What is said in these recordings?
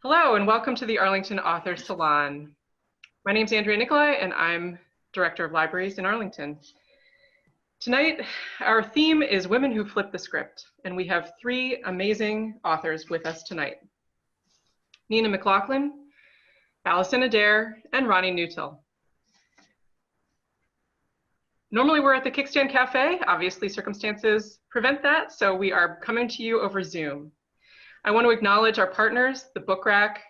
Hello and welcome to the Arlington Author Salon. My name is Andrea Nicolai and I'm Director of Libraries in Arlington. Tonight, our theme is Women Who Flip the Script, and we have three amazing authors with us tonight. Nina McLaughlin, Allison Adair, and Ronnie Newtill. Normally we're at the Kickstand Cafe. Obviously circumstances prevent that, so we are coming to you over Zoom. I want to acknowledge our partners, the Book Rack,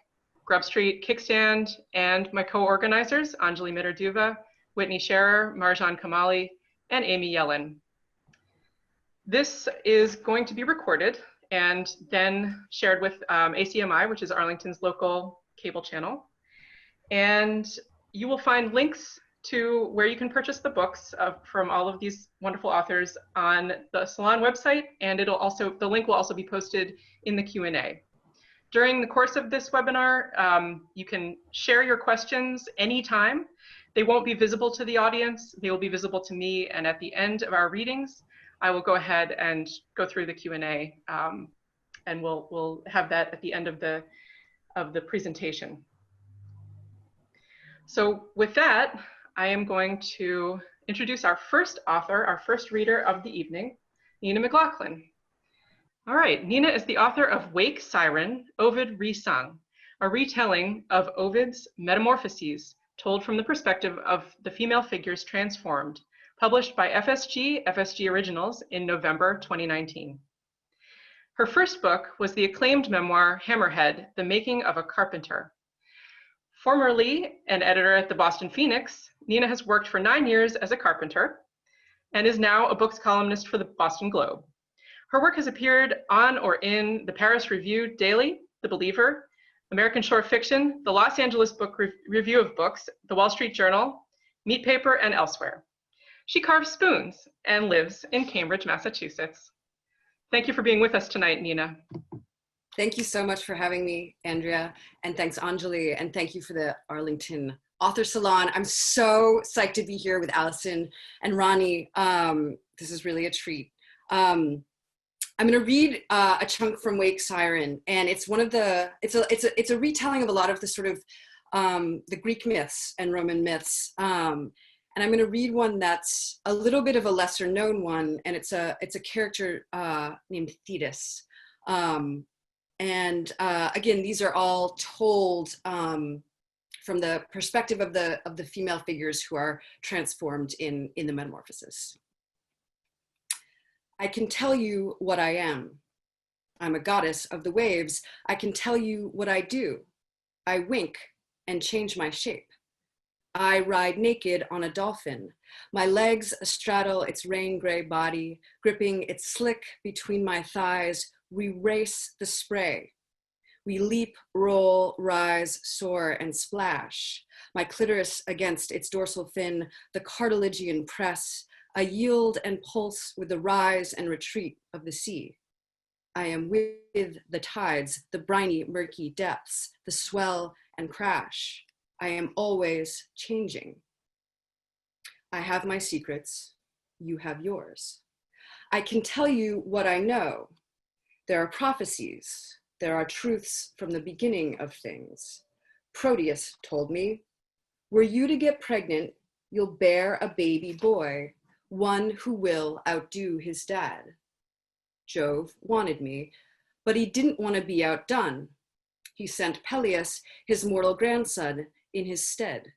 Grub Street Kickstand, and my co-organizers, Anjali Mitterduva, Whitney Scherer, Marjan Kamali, and Amy Yellen. This is going to be recorded and then shared with ACMi, which is Arlington's local cable channel. And you will find links to where you can purchase the books from all of these wonderful authors on the Salon website, and the link will also be posted in the Q&A. During the course of this webinar, you can share your questions anytime. They won't be visible to the audience, they will be visible to me, and at the end of our readings, I will go ahead and go through the Q&A, and we'll have that at the end of the presentation. So with that, I am going to introduce our first author, our first reader of the evening, Nina McLaughlin. All right, Nina is the author of Wake Siren, Ovid Resung, a retelling of Ovid's Metamorphoses, told from the perspective of the female figures transformed, published by FSG Originals in November 2019. Her first book was the acclaimed memoir, Hammerhead, The Making of a Carpenter. Formerly an editor at the Boston Phoenix, Nina has worked for 9 years as a carpenter and is now a books columnist for the Boston Globe. Her work has appeared on or in the Paris Review Daily, The Believer, American Short Fiction, the Los Angeles Book Review of Books, the Wall Street Journal, Meat Paper, and elsewhere. She carves spoons and lives in Cambridge, Massachusetts. Thank you for being with us tonight, Nina. Thank you so much for having me, Andrea, and thanks, Anjali, and thank you for the Arlington Author Salon. I'm so psyched to be here with Allison and Ronnie. This is really a treat. I'm going to read a chunk from Wake Siren, and it's one of the it's a retelling of a lot of the sort of the Greek myths and Roman myths. And I'm going to read one that's a little bit of a lesser known one, and it's a character named Thetis. And again, these are all told from the perspective of the female figures who are transformed in the metamorphosis. I can tell you what I am. I'm a goddess of the waves. I can tell you what I do. I wink and change my shape. I ride naked on a dolphin. My legs straddle its rain gray body, gripping its slick between my thighs. We race the spray. We leap, roll, rise, soar, and splash. My clitoris against its dorsal fin, the cartilagian press. I yield and pulse with the rise and retreat of the sea. I am with the tides, the briny, murky depths, the swell and crash. I am always changing. I have my secrets. You have yours. I can tell you what I know. There are prophecies. There are truths from the beginning of things. Proteus told me, were you to get pregnant, you'll bear a baby boy, one who will outdo his dad. Jove wanted me, but he didn't want to be outdone. He sent Peleus, his mortal grandson, in his stead.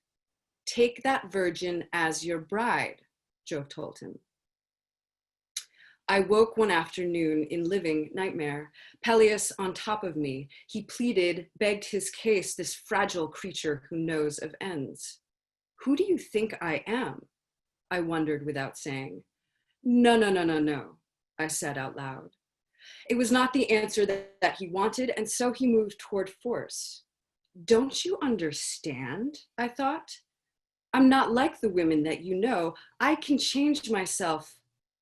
Take that virgin as your bride, Jove told him. I woke one afternoon in living nightmare, Peleus on top of me. He pleaded, begged his case, this fragile creature who knows of ends. Who do you think I am? I wondered without saying. No, no, no, no, no, I said out loud. It was not the answer that he wanted, and so he moved toward force. Don't you understand? I thought. I'm not like the women that you know. I can change myself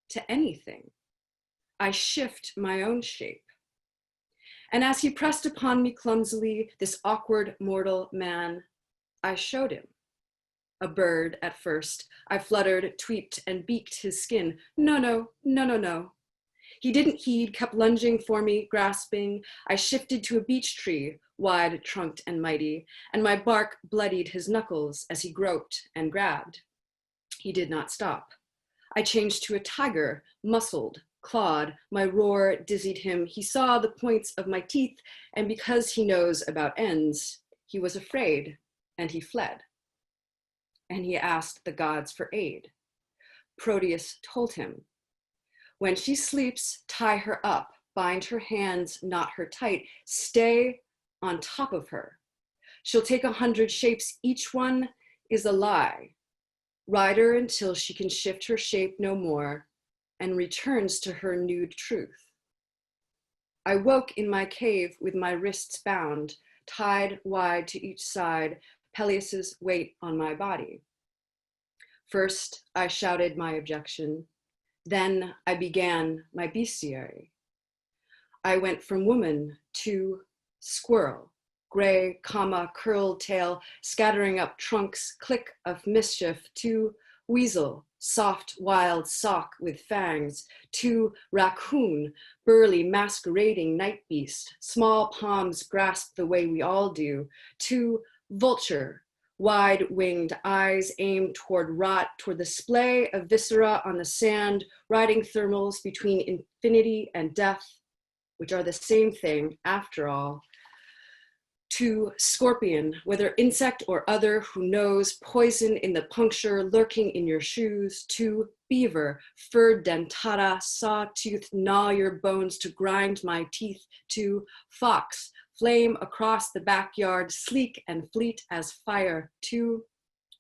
to anything. I shift my own shape. And as he pressed upon me clumsily, this awkward mortal man, I showed him. A bird at first, I fluttered, tweaked, and beaked his skin. No, no, no, no, no. He didn't heed, kept lunging for me, grasping. I shifted to a beech tree, wide-trunked and mighty, and my bark bloodied his knuckles as he groped and grabbed. He did not stop. I changed to a tiger, muscled, clawed. My roar dizzied him. He saw the points of my teeth, and because he knows about ends, he was afraid, and he fled. And he asked the gods for aid. Proteus told him, when she sleeps, tie her up, bind her hands, knot her tight, stay on top of her. She'll take 100 shapes, each one is a lie. Ride her until she can shift her shape no more and returns to her nude truth. I woke in my cave with my wrists bound, tied wide to each side, Peleus's weight on my body. First, I shouted my objection. Then I began my bestiary. I went from woman to squirrel, gray, curled tail, scattering up trunks, click of mischief, to weasel, soft, wild sock with fangs, to raccoon, burly, masquerading night beast, small palms grasped the way we all do, to vulture, wide-winged eyes aimed toward rot, toward the splay of viscera on the sand, riding thermals between infinity and death, which are the same thing after all, to scorpion, whether insect or other, who knows, poison in the puncture, lurking in your shoes, to beaver, furred dentata, saw-tooth, gnaw your bones to grind my teeth, to fox, flame across the backyard, sleek and fleet as fire, to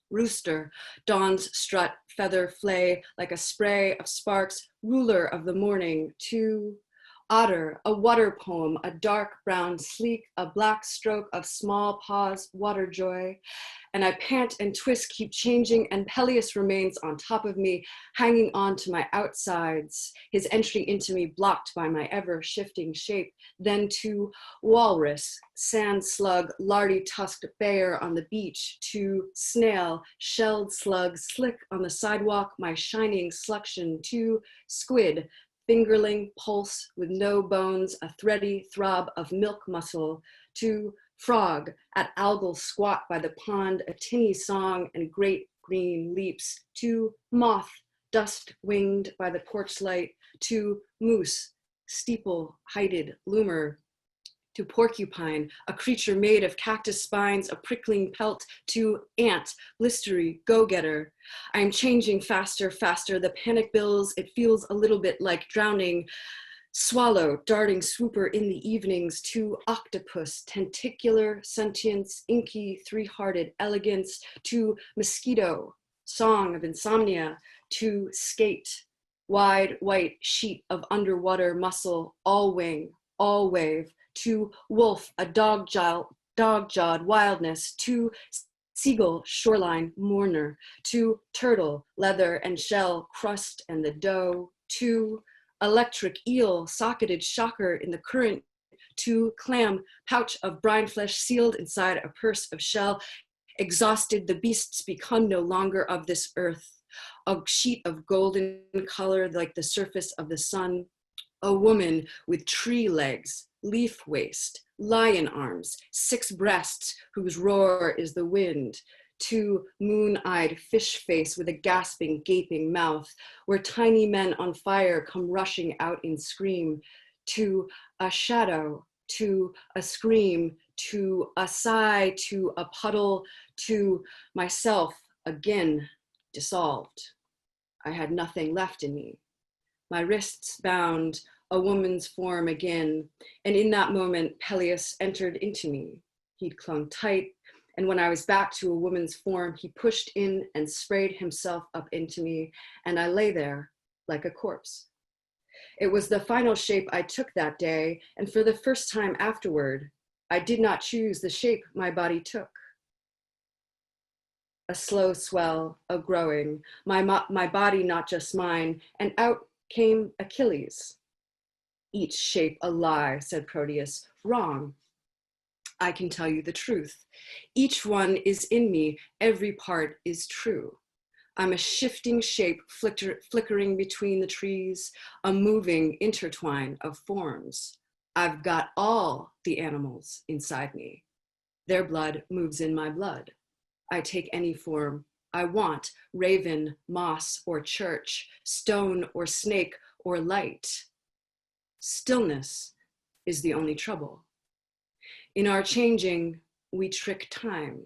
rooster, dawn's strut, feather flay like a spray of sparks, ruler of the morning, to otter, a water poem, a dark brown sleek, a black stroke of small paws, water joy. And I pant and twist, keep changing, and Peleus remains on top of me, hanging on to my outsides, his entry into me blocked by my ever-shifting shape. Then to walrus, sand slug, lardy-tusked bear on the beach, to snail, shelled slug, slick on the sidewalk, my shining suction, to squid, fingerling pulse with no bones, a thready throb of milk muscle, to frog at algal squat by the pond, a tinny song and great green leaps, to moth, dust-winged by the porch light, to moose, steeple-heighted loomer, to porcupine, a creature made of cactus spines, a prickling pelt, to ant, blistery, go-getter. I am changing faster, faster, the panic bills, it feels a little bit like drowning. Swallow, darting swooper in the evenings, to octopus, tentacular sentience, inky, three-hearted elegance, to mosquito, song of insomnia, to skate, wide white sheet of underwater muscle, all wing, all wave, to wolf, a dog-jawed wildness, to seagull, shoreline mourner, to turtle, leather and shell, crust and the dough, to electric eel, socketed shocker in the current, to clam, pouch of brine flesh sealed inside a purse of shell. Exhausted, the beasts become no longer of this earth, a sheet of golden color like the surface of the sun, a woman with tree legs, leaf waist, lion arms, 6 breasts whose roar is the wind, to moon-eyed fish face with a gasping, gaping mouth, where tiny men on fire come rushing out in scream, to a shadow, to a scream, to a sigh, to a puddle, to myself again dissolved. I had nothing left in me. My wrists bound, a woman's form again, and in that moment, Peleus entered into me. He'd clung tight, and when I was back to a woman's form, he pushed in and sprayed himself up into me, and I lay there like a corpse. It was the final shape I took that day, and for the first time afterward, I did not choose the shape my body took. A slow swell, a growing, my body not just mine, and out came Achilles. Each shape a lie, said Proteus. Wrong. I can tell you the truth. Each one is in me, every part is true. I'm a shifting shape flickering between the trees, a moving intertwine of forms. I've got all the animals inside me. Their blood moves in my blood. I take any form I want, raven, moss, or church, stone or snake or light. Stillness is the only trouble. In our changing, we trick time,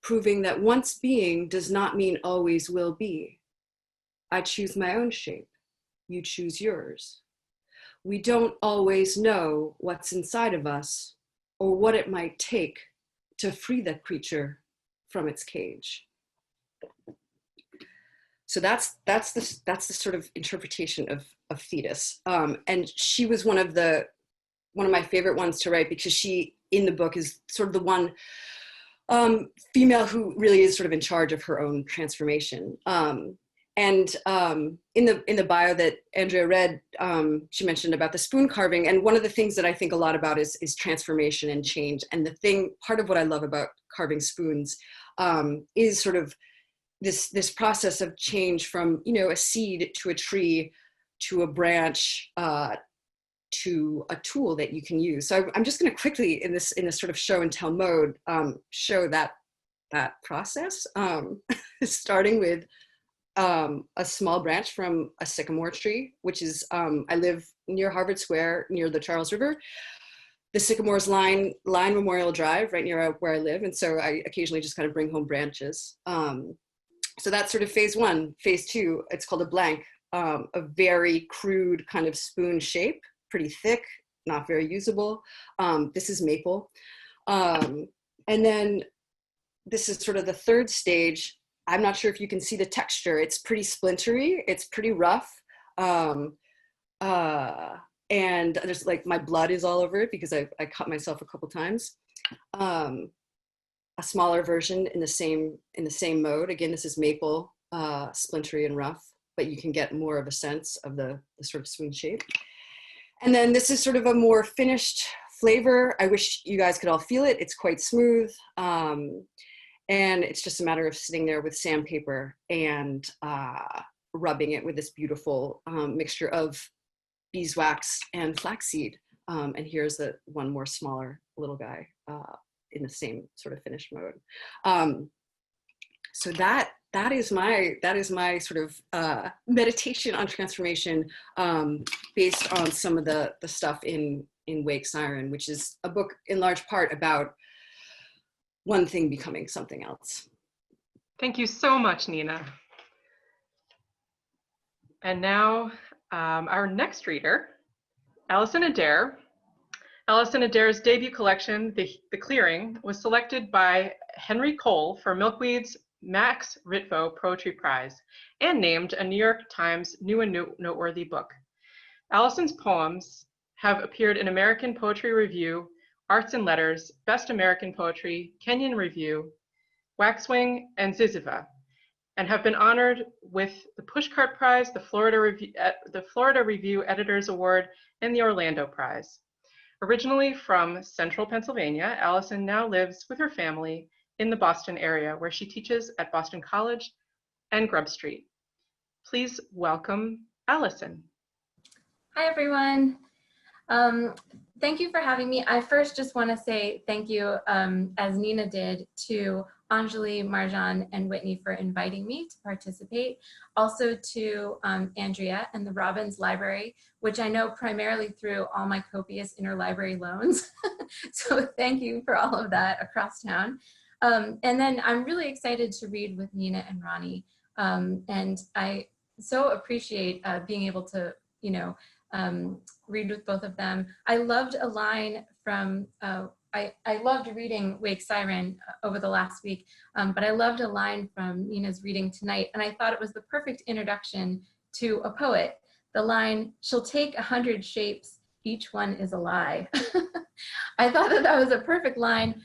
proving that once being does not mean always will be. I choose my own shape. You choose yours. We don't always know what's inside of us or what it might take to free the creature from its cage. So that's the sort of interpretation of fetus. And she was one of my favorite ones to write, because she, in the book, is sort of the one female who really is sort of in charge of her own transformation. In the bio that Andrea read, she mentioned about the spoon carving. And one of the things that I think a lot about is transformation and change. And part of what I love about carving spoons is sort of this process of change from, a seed to a tree, to a branch, to a tool that you can use. So I'm just going to quickly, in this sort of show and tell mode, show that process, starting with a small branch from a sycamore tree, which is, I live near Harvard Square, near the Charles River. The sycamores line Memorial Drive, right near where I live. And so I occasionally just kind of bring home branches. So that's sort of phase one. Phase two, it's called a blank, a very crude kind of spoon shape, pretty thick, not very usable. This is maple. And then this is sort of the third stage. I'm not sure if you can see the texture. It's pretty splintery. It's pretty rough. And there's like, my blood is all over it because I cut myself a couple times. A smaller version in the same mode. Again, this is maple, splintery and rough, but you can get more of a sense of the sort of spoon shape. And then this is sort of a more finished flavor. I wish you guys could all feel it. It's quite smooth. And it's just a matter of sitting there with sandpaper and rubbing it with this beautiful mixture of beeswax and flaxseed. And here's the one more smaller little guy in the same sort of finished mode. So that is my sort of meditation on transformation, based on some of the stuff in Wake Siren, which is a book in large part about one thing becoming something else. Thank you so much, Nina. And now our next reader, Alison Adair. Alison Adair's debut collection, The Clearing, was selected by Henry Cole for Milkweed's Max Ritvo Poetry Prize and named a New York Times New and Noteworthy Book. Alison's poems have appeared in American Poetry Review, Arts and Letters, Best American Poetry, Kenyon Review, Waxwing, and Ziziva, and have been honored with the Pushcart Prize, the Florida Review Editors Award, and the Orlando Prize. Originally from Central Pennsylvania, Alison now lives with her family in the Boston area, where she teaches at Boston College and Grub Street. Please welcome Alison. Hi, everyone. Thank you for having me. I first just want to say thank you, as Nina did, to Anjali, Marjan, and Whitney for inviting me to participate. Also to Andrea and the Robbins Library, which I know primarily through all my copious interlibrary loans. So thank you for all of that across town. And then I'm really excited to read with Nina and Ronnie. And I so appreciate being able to, read with both of them. I loved a line from, I loved reading Wake Siren over the last week, but I loved a line from Nina's reading tonight, and I thought it was the perfect introduction to a poet. The line, "She'll take 100 shapes, each one is a lie." I thought that was a perfect line,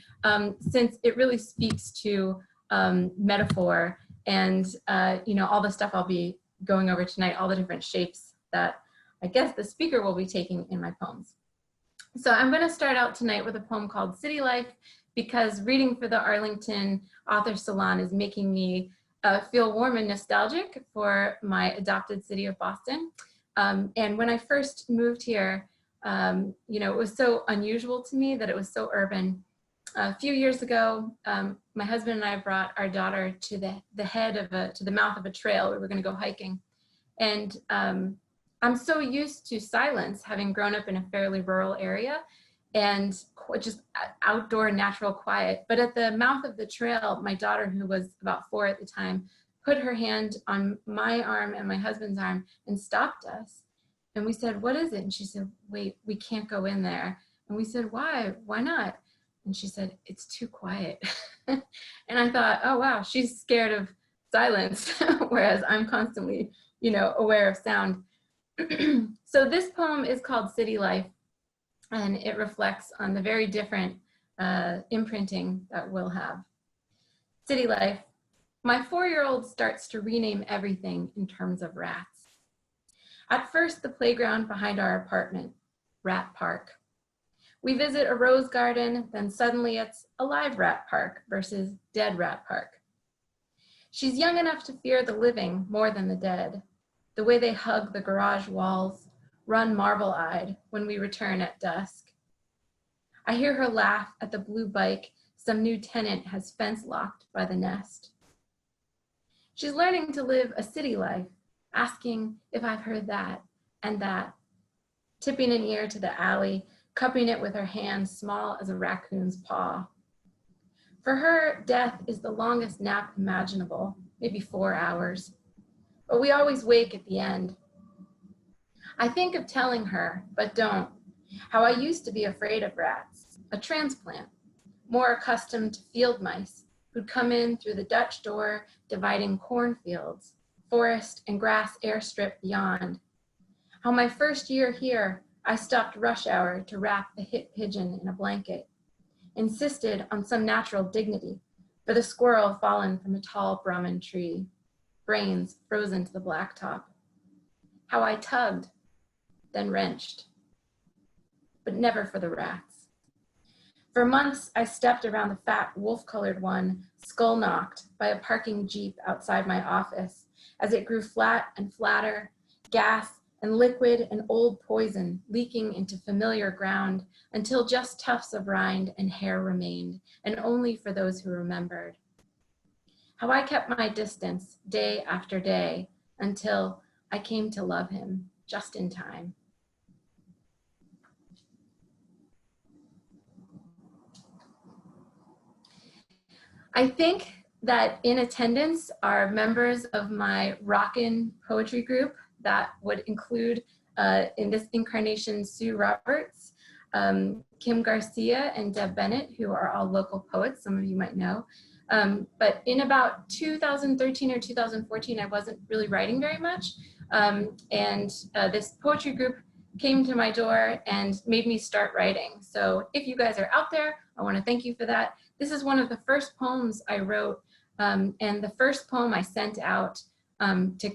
since it really speaks to metaphor and all the stuff I'll be going over tonight, all the different shapes that I guess the speaker will be taking in my poems. So I'm going to start out tonight with a poem called City Life, because reading for the Arlington Author Salon is making me feel warm and nostalgic for my adopted city of Boston. And when I first moved here, you know, it was so unusual to me that it was so urban. A few years ago, my husband and I brought our daughter to the mouth of a trail. We were going to go hiking. And I'm so used to silence, having grown up in a fairly rural area and just outdoor natural quiet. But at the mouth of the trail, my daughter, who was about 4 at the time, put her hand on my arm and my husband's arm and stopped us. And we said, "What is it?" And she said, "Wait, we can't go in there." And we said, "Why? Why not?" And she said, "It's too quiet." And I thought, oh, wow, she's scared of silence, whereas I'm constantly, you know, aware of sound. So this poem is called City Life, and it reflects on the very different imprinting that we'll have. City life. My 4-year-old starts to rename everything in terms of rats. At first, the playground behind our apartment, Rat Park. We visit a rose garden, then suddenly it's a live rat park versus dead rat park. She's young enough to fear the living more than the dead, the way they hug the garage walls, run marble-eyed when we return at dusk. I hear her laugh at the blue bike some new tenant has fence-locked by the nest. She's learning to live a city life, asking if I've heard that and that, tipping an ear to the alley, cupping it with her hand small as a raccoon's paw. For her, death is the longest nap imaginable, maybe 4 hours. But we always wake at the end. I think of telling her, but don't, how I used to be afraid of rats, a transplant, more accustomed to field mice who'd come in through the Dutch door dividing cornfields, forest and grass airstrip beyond. How my first year here, I stopped rush hour to wrap the hit pigeon in a blanket, insisted on some natural dignity for the squirrel fallen from a tall Brahmin tree, brains frozen to the blacktop. How I tugged, then wrenched, but never for the rats. For months, I stepped around the fat wolf-colored one, skull-knocked by a parking Jeep outside my office as it grew flat and flatter, gas and liquid and old poison leaking into familiar ground until just tufts of rind and hair remained, and only for those who remembered. How I kept my distance day after day until I came to love him just in time. I think that in attendance are members of my Rockin' poetry group that would include, in this incarnation, Sue Roberts, Kim Garcia, and Deb Bennett, who are all local poets, some of you might know. But in about 2013 or 2014, I wasn't really writing very much. This poetry group came to my door and made me start writing. So if you guys are out there, I want to thank you for that. This is one of the first poems I wrote, and the first poem I sent out to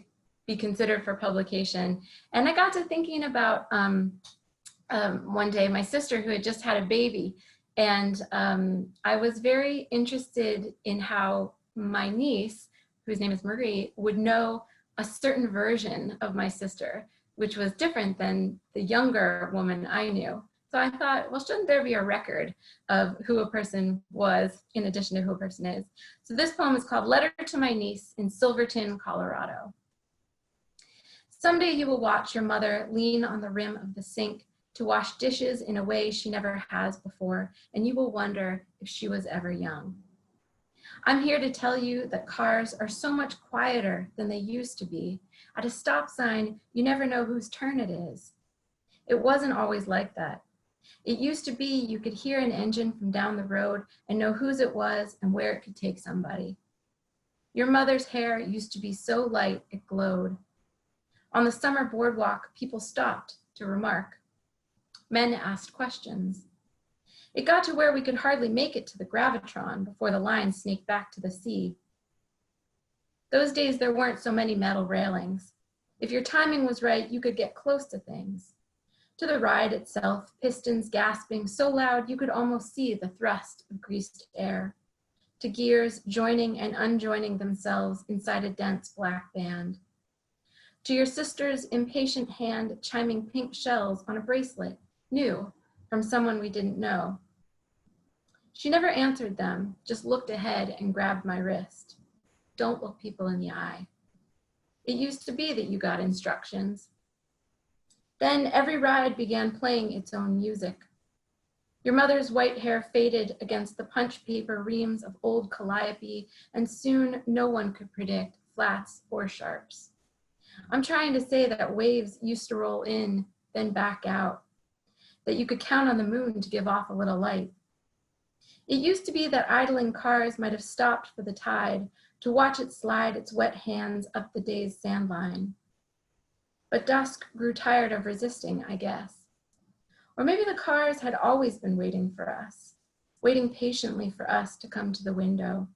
be considered for publication. And I got to thinking about one day my sister who had just had a baby, and I was very interested in how my niece, whose name is Marie, would know a certain version of my sister, which was different than the younger woman I knew. So I thought, well, shouldn't there be a record of who a person was in addition to who a person is? So this poem is called Letter to My Niece in Silverton, Colorado. Someday you will watch your mother lean on the rim of the sink to wash dishes in a way she never has before, and you will wonder if she was ever young. I'm here to tell you that cars are so much quieter than they used to be. At a stop sign, you never know whose turn it is. It wasn't always like that. It used to be you could hear an engine from down the road and know whose it was and where it could take somebody. Your mother's hair used to be so light it glowed. On the summer boardwalk, people stopped to remark. Men asked questions. It got to where we could hardly make it to the gravitron before the line snaked back to the sea. Those days there weren't so many metal railings. If your timing was right, you could get close to things. To the ride itself, pistons gasping so loud you could almost see the thrust of greased air. to gears joining and unjoining themselves inside a dense black band, to your sister's impatient hand chiming pink shells on a bracelet, new, from someone we didn't know. She never answered them, just looked ahead and grabbed my wrist. Don't look people in the eye. It used to be that you got instructions. Then every ride began playing its own music. Your mother's white hair faded against the punch paper reams of old calliope, and soon no one could predict flats or sharps. I'm trying to say that waves used to roll in, then back out, that you could count on the moon to give off a little light. It used to be that idling cars might have stopped for the tide to watch it slide its wet hands up the day's sand line. But dusk grew tired of resisting, I guess. Or maybe the cars had always been waiting for us, waiting patiently for us to come to the window.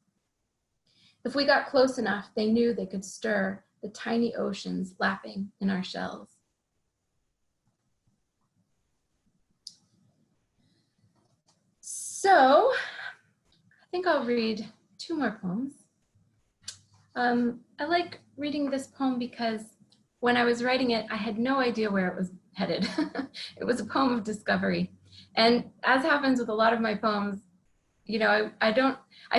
If we got close enough, they knew they could stir the tiny oceans lapping in our shells. So, I think I'll read 2 more poems. I like reading this poem because when I was writing it, I had no idea where it was headed. It was a poem of discovery. And as happens with a lot of my poems, you know, I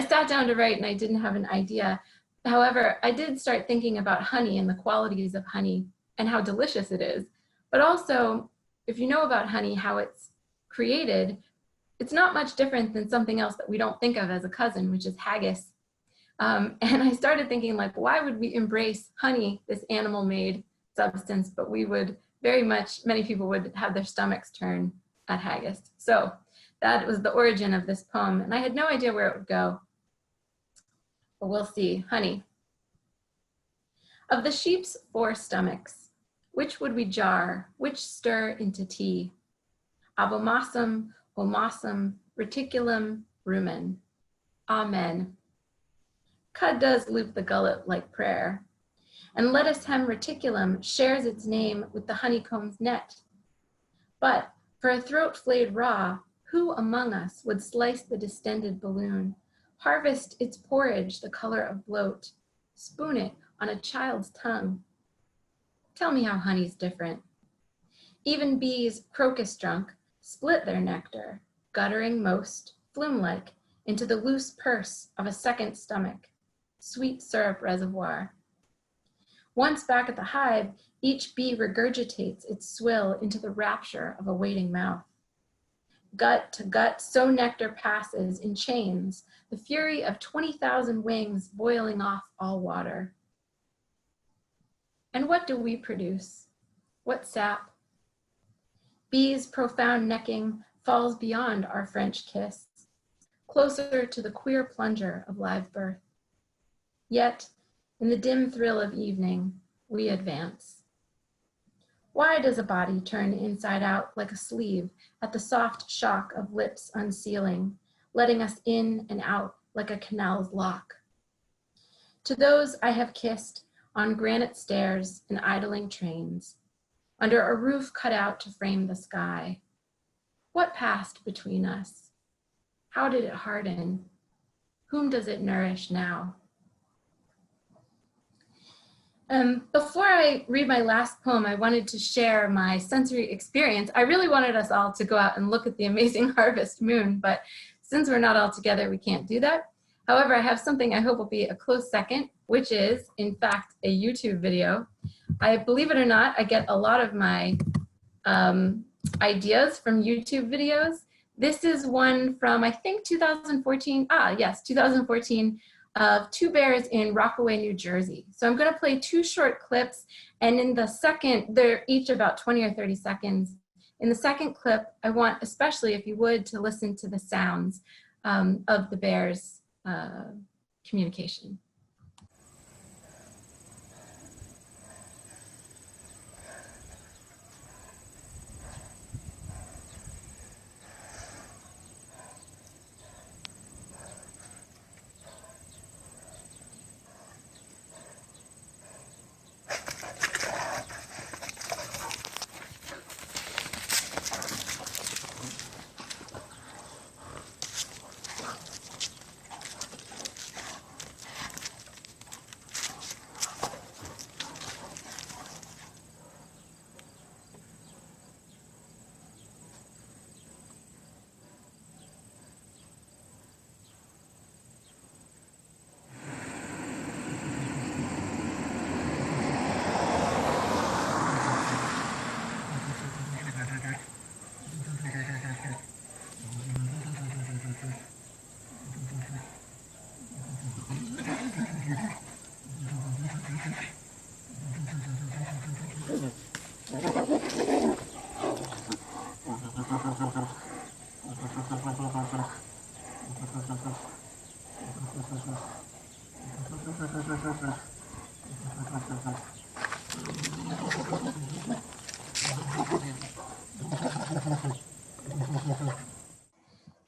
sat down to write and I didn't have an idea. However, I did start thinking about honey and the qualities of honey and how delicious it is. But also, if you know about honey, how it's created, it's not much different than something else that we don't think of as a cousin, which is haggis. And I started thinking, like, why would we embrace honey, this animal-made substance, but we would many people would have their stomachs turn at haggis. So that was the origin of this poem, and I had no idea where it would go. But we'll see. Honey. Of the sheep's 4 stomachs, which would we jar, which stir into tea? Abomasum, homasum, reticulum, rumen. Amen. Cud does loop the gullet like prayer, and lettuce hem reticulum shares its name with the honeycomb's net. But for a throat flayed raw, who among us would slice the distended balloon, harvest its porridge the color of bloat, spoon it on a child's tongue? Tell me how honey's different. Even bees, crocus drunk, split their nectar, guttering most, flume-like, into the loose purse of a second stomach, sweet syrup reservoir. Once back at the hive, each bee regurgitates its swill into the rapture of a waiting mouth. Gut to gut, so nectar passes in chains, the fury of 20,000 wings boiling off all water. And what do we produce? What sap? Bees' profound necking falls beyond our French kiss, closer to the queer plunger of live birth. Yet, in the dim thrill of evening, we advance. Why does a body turn inside out like a sleeve at the soft shock of lips unsealing, letting us in and out like a canal's lock? To those I have kissed on granite stairs and idling trains, under a roof cut out to frame the sky, what passed between us? How did it harden? Whom does it nourish now? Before I read my last poem, I wanted to share my sensory experience. I really wanted us all to go out and look at the amazing harvest moon, but since we're not all together, we can't do that. However, I have something I hope will be a close second, which is, in fact, a YouTube video. Believe it or not, I get a lot of my ideas from YouTube videos. This is one from, I think, 2014. Yes, 2014. Of 2 bears in Rockaway, New Jersey. So I'm going to play 2 short clips, and in the second, they're each about 20 or 30 seconds. In the second clip, I want, especially if you would, to listen to the sounds of the bears' communication.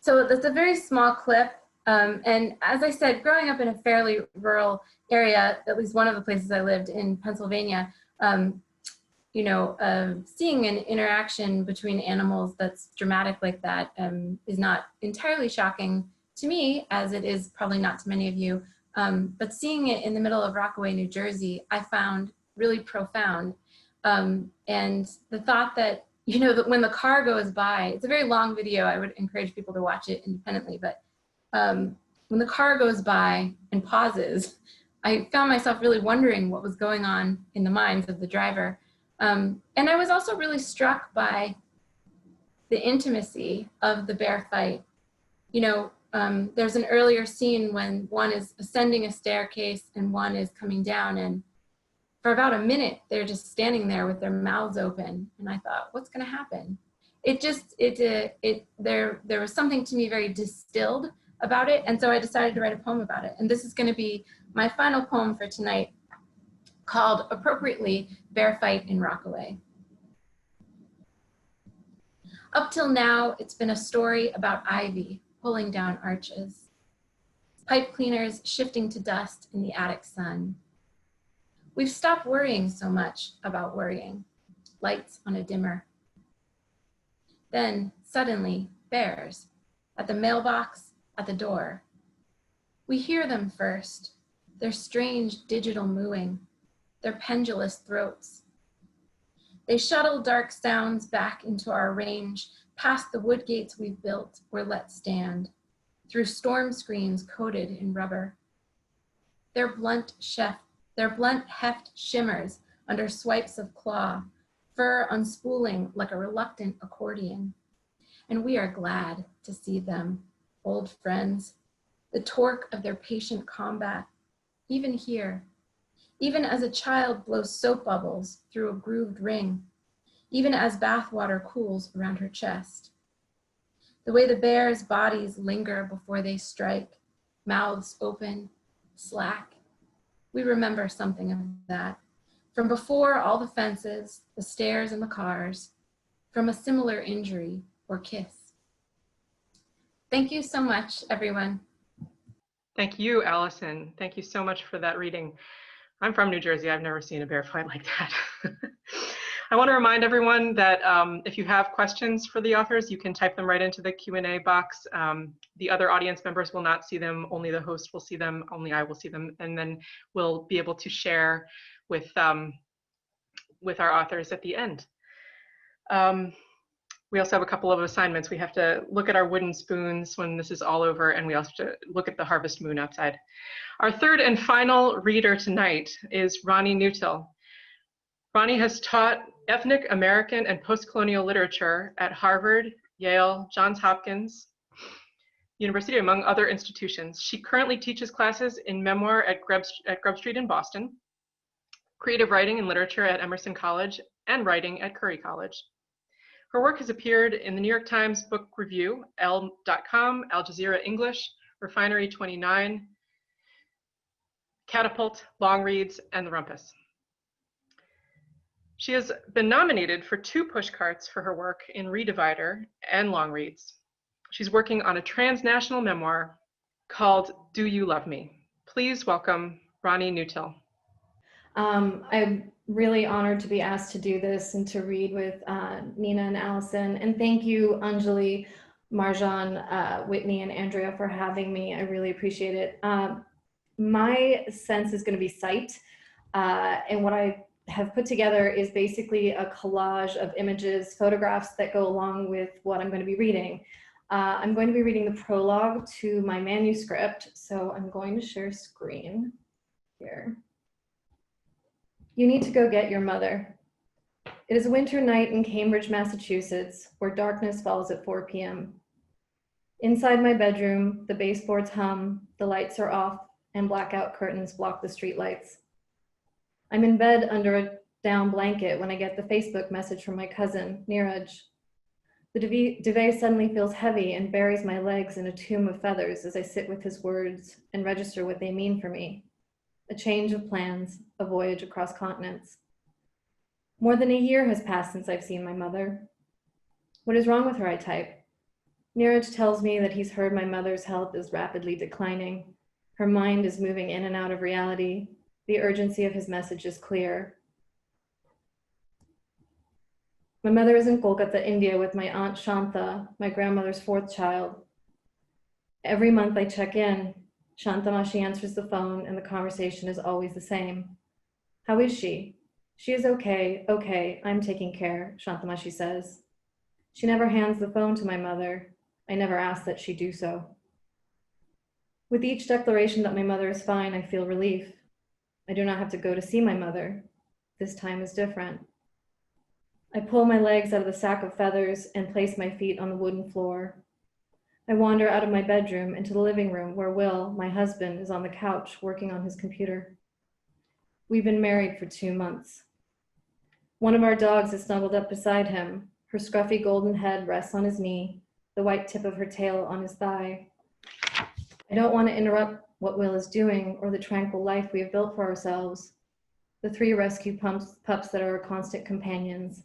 So that's a very small clip. And as I said, growing up in a fairly rural area, at least one of the places I lived in Pennsylvania, seeing an interaction between animals that's dramatic like that is not entirely shocking to me, as it is probably not to many of you. But seeing it in the middle of Rockaway, New Jersey, I found really profound. And the thought that, that when the car goes by, it's a very long video, I would encourage people to watch it independently, but when the car goes by and pauses, I found myself really wondering what was going on in the minds of the driver. And I was also really struck by the intimacy of the bear fight. There's an earlier scene when one is ascending a staircase and one is coming down, and for about a minute, they're just standing there with their mouths open. And I thought, what's gonna happen? There was something to me very distilled about it. And so I decided to write a poem about it. And this is gonna be my final poem for tonight, called appropriately, Bear Fight in Rockaway. Up till now, it's been a story about ivy pulling down arches, pipe cleaners shifting to dust in the attic sun. We've stopped worrying so much about worrying, lights on a dimmer. Then suddenly, bears at the mailbox, at the door. We hear them first, their strange digital mooing, their pendulous throats. They shuttle dark sounds back into our range, past the wood gates we've built or let stand, through storm screens coated in rubber. Their blunt heft shimmers under swipes of claw, fur unspooling like a reluctant accordion. And we are glad to see them, old friends, the torque of their patient combat, even here, even as a child blows soap bubbles through a grooved ring, even as bathwater cools around her chest. The way the bears' bodies linger before they strike, mouths open, slack. We remember something of that. From before all the fences, the stairs and the cars, from a similar injury or kiss. Thank you so much, everyone. Thank you, Allison. Thank you so much for that reading. I'm from New Jersey. I've never seen a bear fight like that. I want to remind everyone that if you have questions for the authors, you can type them right into the Q&A box. The other audience members will not see them. Only the host will see them. Only I will see them. And then we'll be able to share with our authors at the end. We also have a couple of assignments. We have to look at our wooden spoons when this is all over, and we also have to look at the harvest moon outside. Our third and final reader tonight is Ronnie Newtill. Ronnie has taught ethnic American and post-colonial literature at Harvard, Yale, Johns Hopkins University, among other institutions. She currently teaches classes in memoir at Grub Street in Boston, creative writing and literature at Emerson College, and writing at Curry College. Her work has appeared in the New York Times Book Review, Elle.com, Al Jazeera English, Refinery 29, Catapult, Long Reads, and The Rumpus. She has been nominated for 2 pushcarts for her work in Redivider and Long Reads. She's working on a transnational memoir called Do You Love Me? Please welcome Ronnie Newtill. I'm really honored to be asked to do this and to read with Nina and Allison. And thank you, Anjali, Marjan, Whitney, and Andrea for having me. I really appreciate it. My sense is going to be sight. And what I have put together is basically a collage of images, photographs that go along with what I'm going to be reading. I'm going to be reading the prologue to my manuscript. So I'm going to share screen here. You need to go get your mother. It is a winter night in Cambridge, Massachusetts, where darkness falls at 4 p.m. Inside my bedroom, the baseboards hum, the lights are off, and blackout curtains block the streetlights. I'm in bed under a down blanket when I get the Facebook message from my cousin, Neeraj. The duvet suddenly feels heavy and buries my legs in a tomb of feathers as I sit with his words and register what they mean for me. A change of plans, a voyage across continents. More than a year has passed since I've seen my mother. What is wrong with her, I type. Neeraj tells me that he's heard my mother's health is rapidly declining. Her mind is moving in and out of reality. The urgency of his message is clear. My mother is in Kolkata, India with my aunt Shanta, my grandmother's fourth child. Every month I check in. Shanta Mashi answers the phone and the conversation is always the same. How is she? She is okay, I'm taking care, Shanta Mashi says. She never hands the phone to my mother. I never ask that she do so. With each declaration that my mother is fine, I feel relief. I do not have to go to see my mother. This time is different. I pull my legs out of the sack of feathers and place my feet on the wooden floor. I wander out of my bedroom into the living room where Will, my husband, is on the couch working on his computer. We've been married for 2 months. One of our dogs is snuggled up beside him. Her scruffy golden head rests on his knee, the white tip of her tail on his thigh. I don't want to interrupt what Will is doing or the tranquil life we have built for ourselves. The 3 rescue pups that are our constant companions.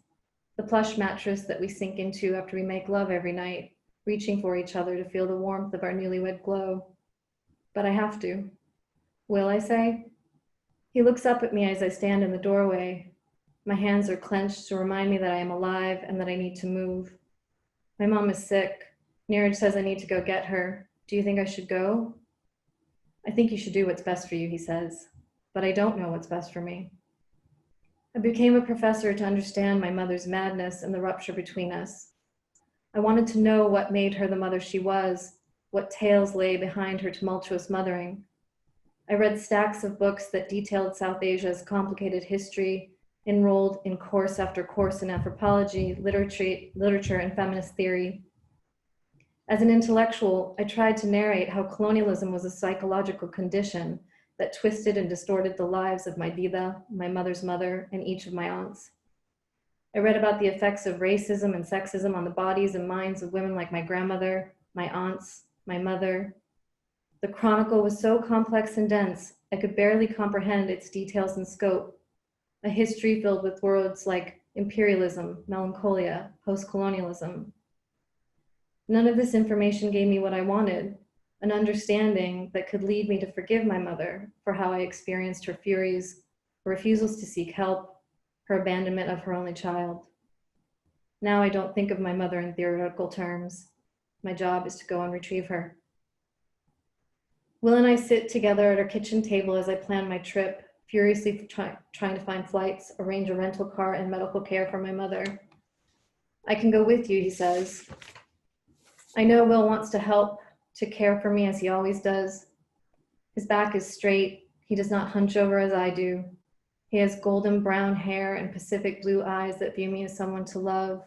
The plush mattress that we sink into after we make love every night, reaching for each other to feel the warmth of our newlywed glow. But I have to. Will, I say? He looks up at me as I stand in the doorway. My hands are clenched to remind me that I am alive and that I need to move. My mom is sick. Neeraj says I need to go get her. Do you think I should go? I think you should do what's best for you, he says. But I don't know what's best for me. I became a professor to understand my mother's madness and the rupture between us. I wanted to know what made her the mother she was, what tales lay behind her tumultuous mothering. I read stacks of books that detailed South Asia's complicated history, enrolled in course after course in anthropology, literature, and feminist theory. As an intellectual, I tried to narrate how colonialism was a psychological condition that twisted and distorted the lives of my Dida, my mother's mother, and each of my aunts. I read about the effects of racism and sexism on the bodies and minds of women like my grandmother, my aunts, my mother. The chronicle was so complex and dense, I could barely comprehend its details and scope. A history filled with words like imperialism, melancholia, post-colonialism. None of this information gave me what I wanted, an understanding that could lead me to forgive my mother for how I experienced her furies, her refusals to seek help, her abandonment of her only child. Now I don't think of my mother in theoretical terms. My job is to go and retrieve her. Will and I sit together at our kitchen table as I plan my trip, furiously trying to find flights, arrange a rental car, and medical care for my mother. I can go with you, he says. I know Will wants to help, to care for me as he always does. His back is straight. He does not hunch over as I do. He has golden brown hair and Pacific blue eyes that view me as someone to love.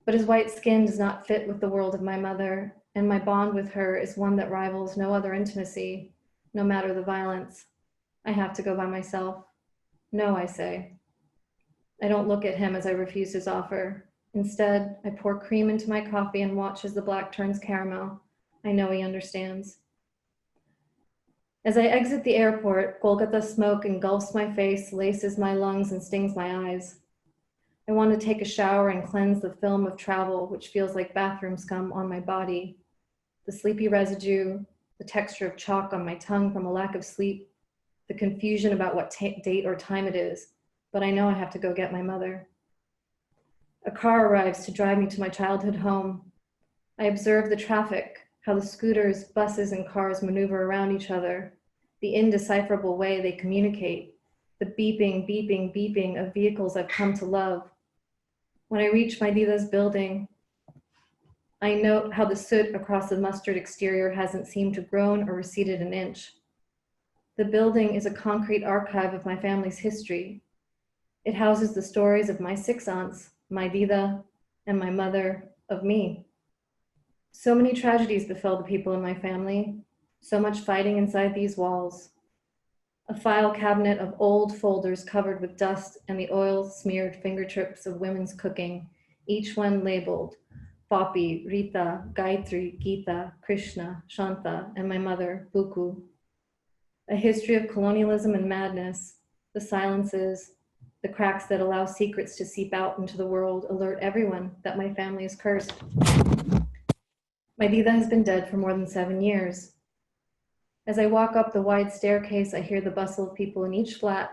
But his white skin does not fit with the world of my mother, and my bond with her is one that rivals no other intimacy, no matter the violence. I have to go by myself. No, I say. I don't look at him as I refuse his offer. Instead, I pour cream into my coffee and watch as the black turns caramel. I know he understands. As I exit the airport, Kolkata smoke engulfs my face, laces my lungs, and stings my eyes. I want to take a shower and cleanse the film of travel, which feels like bathroom scum on my body. The sleepy residue, the texture of chalk on my tongue from a lack of sleep, the confusion about what date or time it is, but I know I have to go get my mother. A car arrives to drive me to my childhood home. I observe the traffic, how the scooters, buses, and cars maneuver around each other, the indecipherable way they communicate, the beeping, beeping, beeping of vehicles I've come to love. When I reach my Dida's building, I note how the soot across the mustard exterior hasn't seemed to grown or receded an inch. The building is a concrete archive of my family's history. It houses the stories of my 6 aunts, my Dida, and my mother, of me. So many tragedies befell the people in my family, so much fighting inside these walls. A file cabinet of old folders covered with dust and the oil-smeared fingertips of women's cooking each one labeled Poppy, Rita, Gayatri, Geeta, Krishna, Shanta, and my mother, Buku. A history of colonialism and madness, the silences, the cracks that allow secrets to seep out into the world alert everyone that my family is cursed. My Dida has been dead for more than 7 years. As I walk up the wide staircase, I hear the bustle of people in each flat,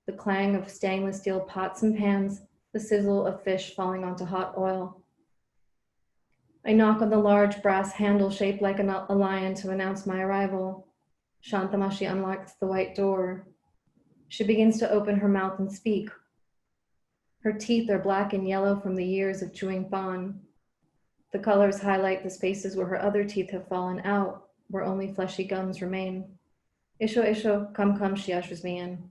the clang of stainless steel pots and pans, the sizzle of fish falling onto hot oil. I knock on the large brass handle shaped like a lion to announce my arrival. Shantamashi unlocks the white door. She begins to open her mouth and speak. Her teeth are black and yellow from the years of chewing fawn. The colors highlight the spaces where her other teeth have fallen out, where only fleshy gums remain. Isho, Isho, come, she ushers me in.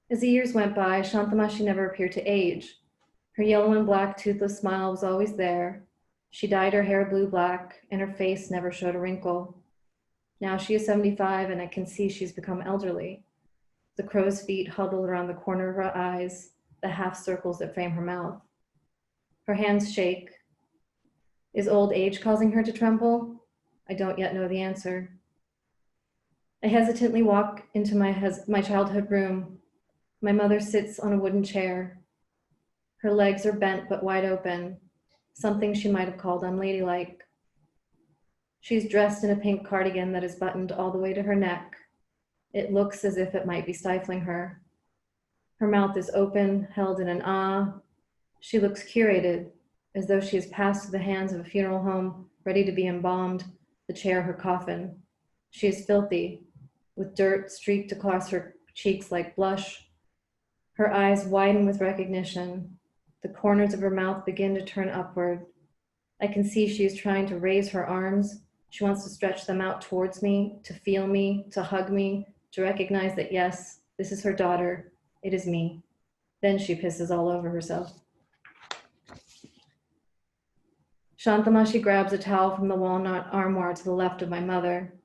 As the years went by, Shantamashi never appeared to age. Her yellow and black toothless smile was always there. She dyed her hair blue-black, and her face never showed a wrinkle. Now she is 75, and I can see she's become elderly. The crow's feet huddled around the corner of her eyes, the half circles that frame her mouth. Her hands shake. Is old age causing her to tremble? I don't yet know the answer. I hesitantly walk into my childhood room. My mother sits on a wooden chair. Her legs are bent but wide open, something she might have called unladylike. She's dressed in a pink cardigan that is buttoned all the way to her neck. It looks as if it might be stifling her. Her mouth is open, held in an ah. She looks curated, as though she has passed through the hands of a funeral home, ready to be embalmed, the chair her coffin. She is filthy, with dirt streaked across her cheeks like blush. Her eyes widen with recognition. The corners of her mouth begin to turn upward. I can see she is trying to raise her arms. She wants to stretch them out towards me, to feel me, to hug me, to recognize that yes, this is her daughter. It is me. Then she pisses all over herself. Shantamashi grabs a towel from the walnut armoire to the left of my mother.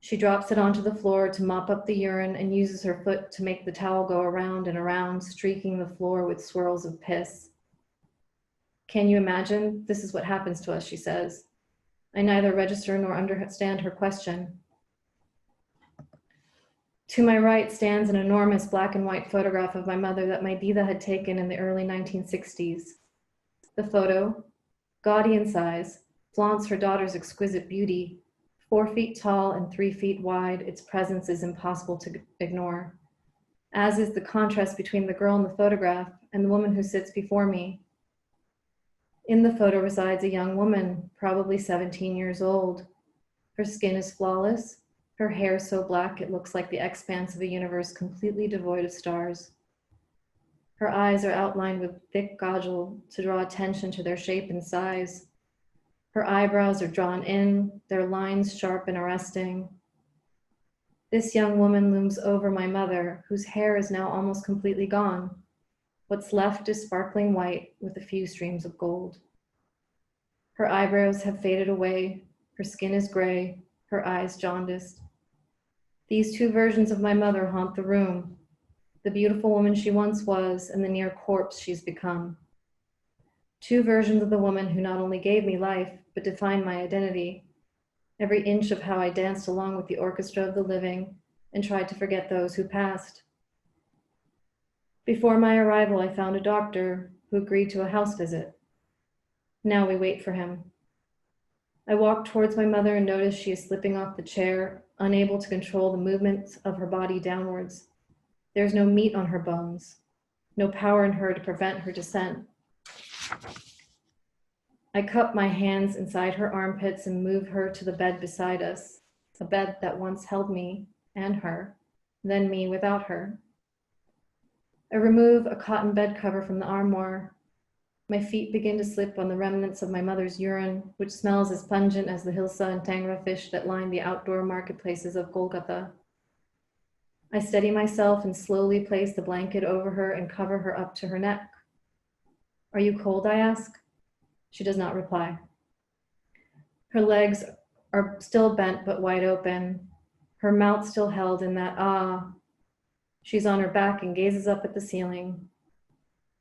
She drops it onto the floor to mop up the urine and uses her foot to make the towel go around and around, streaking the floor with swirls of piss. Can you imagine? This is what happens to us, she says. I neither register nor understand her question. To my right stands an enormous black and white photograph of my mother that my Dida had taken in the early 1960s. The photo, gaudy in size, flaunts her daughter's exquisite beauty. 4 feet tall and 3 feet wide, its presence is impossible to ignore, as is the contrast between the girl in the photograph and the woman who sits before me. In the photo resides a young woman, probably 17 years old. Her skin is flawless, her hair so black it looks like the expanse of a universe completely devoid of stars. Her eyes are outlined with thick kajal to draw attention to their shape and size. Her eyebrows are drawn in, their lines sharp and arresting. This young woman looms over my mother, whose hair is now almost completely gone. What's left is sparkling white with a few streams of gold. Her eyebrows have faded away, her skin is gray, her eyes jaundiced. These two versions of my mother haunt the room, the beautiful woman she once was and the near corpse she's become. Two versions of the woman who not only gave me life, but defined my identity, every inch of how I danced along with the orchestra of the living and tried to forget those who passed. Before my arrival, I found a doctor who agreed to a house visit. Now we wait for him. I walk towards my mother and notice she is slipping off the chair, unable to control the movements of her body downwards. There's no meat on her bones, no power in her to prevent her descent. I cup my hands inside her armpits and move her to the bed beside us, a bed that once held me and her, then me without her. I remove a cotton bed cover from the armoire. My feet begin to slip on the remnants of my mother's urine, which smells as pungent as the hilsa and tangra fish that line the outdoor marketplaces of Kolkata. I steady myself and slowly place the blanket over her and cover her up to her neck. Are you cold, I ask? She does not reply. Her legs are still bent but wide open, her mouth still held in that ah. She's on her back and gazes up at the ceiling.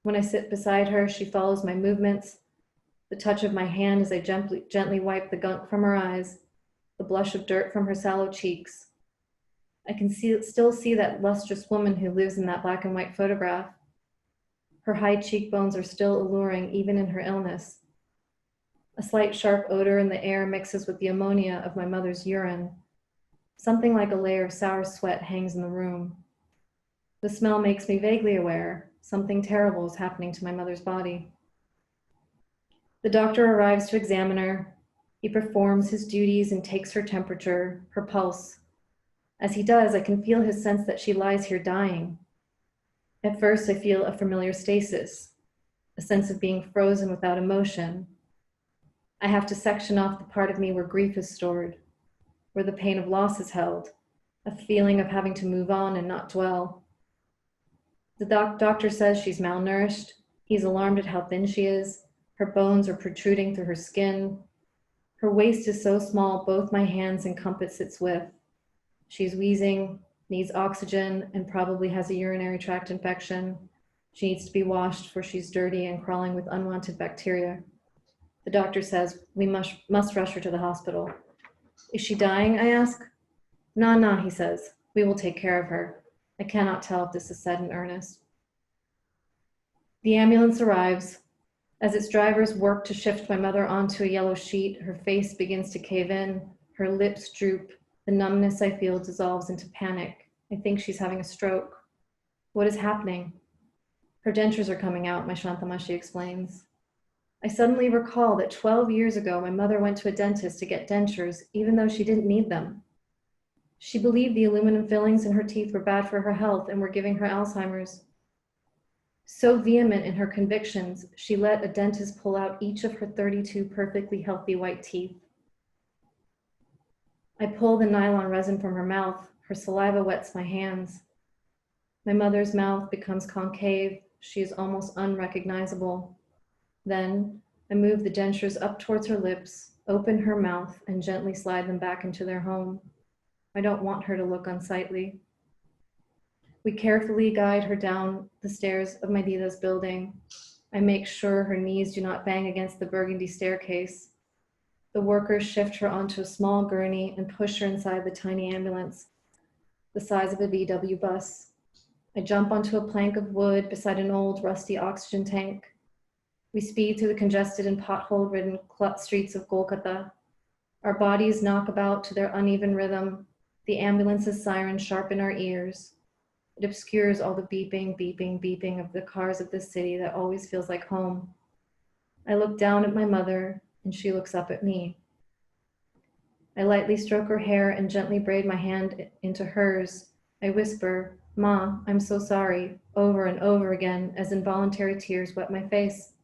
When I sit beside her, she follows my movements, the touch of my hand as I gently wipe the gunk from her eyes, the blush of dirt from her sallow cheeks. I can still see that lustrous woman who lives in that black and white photograph. Her high cheekbones are still alluring even in her illness. A slight sharp odor in the air mixes with the ammonia of my mother's urine. Something like a layer of sour sweat hangs in the room. The smell makes me vaguely aware something terrible is happening to my mother's body. The doctor arrives to examine her. He performs his duties and takes her temperature, her pulse. As he does, I can feel his sense that she lies here dying. At first, I feel a familiar stasis, a sense of being frozen without emotion. I have to section off the part of me where grief is stored, where the pain of loss is held, a feeling of having to move on and not dwell. The doctor says she's malnourished. He's alarmed at how thin she is. Her bones are protruding through her skin. Her waist is so small, both my hands encompass its width. She's wheezing, needs oxygen, and probably has a urinary tract infection. She needs to be washed for she's dirty and crawling with unwanted bacteria. The doctor says we must rush her to the hospital. Is she dying, I ask? No, he says. We will take care of her. I cannot tell if this is said in earnest. The ambulance arrives. As its drivers work to shift my mother onto a yellow sheet, her face begins to cave in, her lips droop, the numbness I feel dissolves into panic. I think she's having a stroke. What is happening? Her dentures are coming out, my Shantamashi explains. I suddenly recall that 12 years ago, my mother went to a dentist to get dentures, even though she didn't need them. She believed the aluminum fillings in her teeth were bad for her health and were giving her Alzheimer's. So vehement in her convictions, she let a dentist pull out each of her 32 perfectly healthy white teeth. I pull the nylon resin from her mouth. Her saliva wets my hands. My mother's mouth becomes concave. She is almost unrecognizable. Then I move the dentures up towards her lips, open her mouth, and gently slide them back into their home. I don't want her to look unsightly. We carefully guide her down the stairs of my Dida's building. I make sure her knees do not bang against the burgundy staircase. The workers shift her onto a small gurney and push her inside the tiny ambulance, the size of a VW bus. I jump onto a plank of wood beside an old rusty oxygen tank. We speed through the congested and pothole-ridden streets of Kolkata. Our bodies knock about to their uneven rhythm. The ambulance's sirens sharpen our ears. It obscures all the beeping, beeping, beeping of the cars of this city that always feels like home. I look down at my mother, and she looks up at me. I lightly stroke her hair and gently braid my hand into hers. I whisper, "Ma, I'm so sorry," over and over again as involuntary tears wet my face.